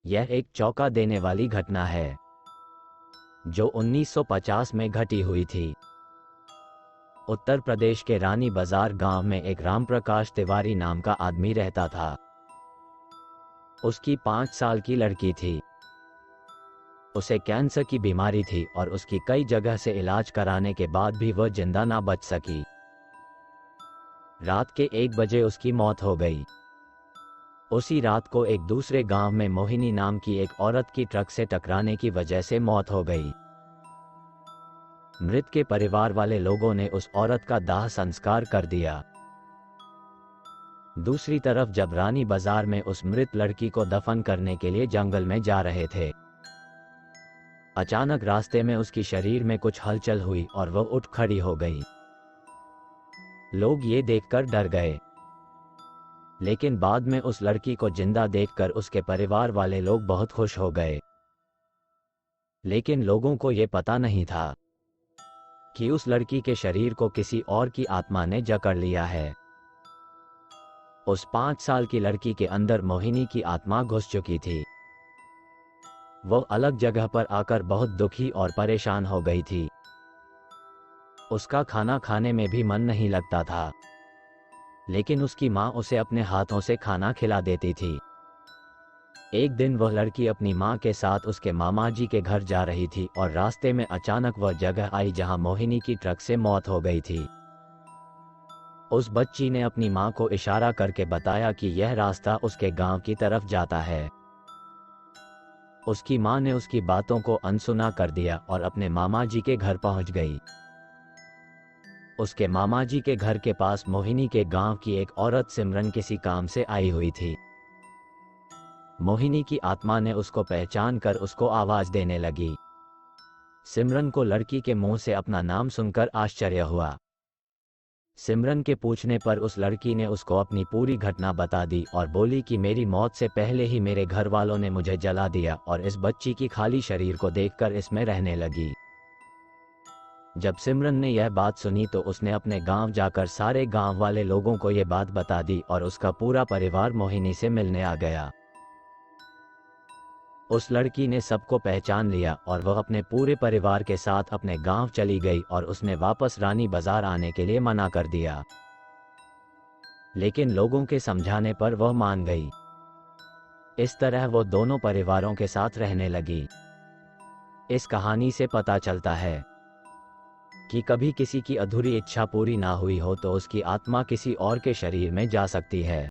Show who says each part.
Speaker 1: यह एक चौंका देने वाली घटना है जो 1950 में घटी हुई थी। उत्तर प्रदेश के रानी बाजार गांव में एक रामप्रकाश तिवारी नाम का आदमी रहता था। उसकी 5 साल की लड़की थी। उसे कैंसर की बीमारी थी और उसकी कई जगह से इलाज कराने के बाद भी वह जिंदा ना बच सकी। रात के 1 बजे उसकी मौत हो गई। उसी रात को एक दूसरे गांव में मोहिनी नाम की एक औरत की ट्रक से टकराने की वजह से मौत हो गई। मृत के परिवार वाले लोगों ने उस औरत का दाह संस्कार कर दिया। दूसरी तरफ जब रानी बाजार में उस मृत लड़की को दफन करने के लिए जंगल में जा रहे थे, अचानक रास्ते में उसकी शरीर में कुछ हलचल हुई और वह उठ खड़ी हो गई। लोग ये देखकर डर गए, लेकिन बाद में उस लड़की को जिंदा देखकर उसके परिवार वाले लोग बहुत खुश हो गए। लेकिन लोगों को ये पता नहीं था कि उस लड़की के शरीर को किसी और की आत्मा ने जकड़ लिया है। उस 5 साल की लड़की के अंदर मोहिनी की आत्मा घुस चुकी थी। वो अलग जगह पर आकर बहुत दुखी और परेशान हो गई थी। उसका खाना खाने में भी मन नहीं लगता था, लेकिन उसकी माँ उसे अपने हाथों से खाना खिला देती थी। एक दिन वह लड़की अपनी माँ के साथ उसके मामा जी के घर जा रही थी और रास्ते में अचानक वह जगह आई जहां मोहिनी की ट्रक से मौत हो गई थी। उस बच्ची ने अपनी माँ को इशारा करके बताया कि यह रास्ता उसके गांव की तरफ जाता है। उसकी माँ ने उसकी बातों को अनसुना कर दिया और अपने मामा जी के घर पहुंच गई। उसके मामा जी के घर के पास मोहिनी के गांव की एक औरत सिमरन किसी काम से आई हुई थी। मोहिनी की आत्मा ने उसको पहचान कर उसको आवाज देने लगी। सिमरन को लड़की के मुंह से अपना नाम सुनकर आश्चर्य हुआ। सिमरन के पूछने पर उस लड़की ने उसको अपनी पूरी घटना बता दी और बोली कि मेरी मौत से पहले ही मेरे घर वालों ने मुझे जला दिया और इस बच्ची की खाली शरीर को देखकर इसमें रहने लगी। जब सिमरन ने यह बात सुनी तो उसने अपने गांव जाकर सारे गांव वाले लोगों को यह बात बता दी और उसका पूरा परिवार मोहिनी से मिलने आ गया। उस लड़की ने सबको पहचान लिया और वह अपने पूरे परिवार के साथ अपने गांव चली गई और उसने वापस रानी बाजार आने के लिए मना कर दिया, लेकिन लोगों के समझाने पर वह मान गई। इस तरह वो दोनों परिवारों के साथ रहने लगी। इस कहानी से पता चलता है कि कभी किसी की अधूरी इच्छा पूरी ना हुई हो तो उसकी आत्मा किसी और के शरीर में जा सकती है।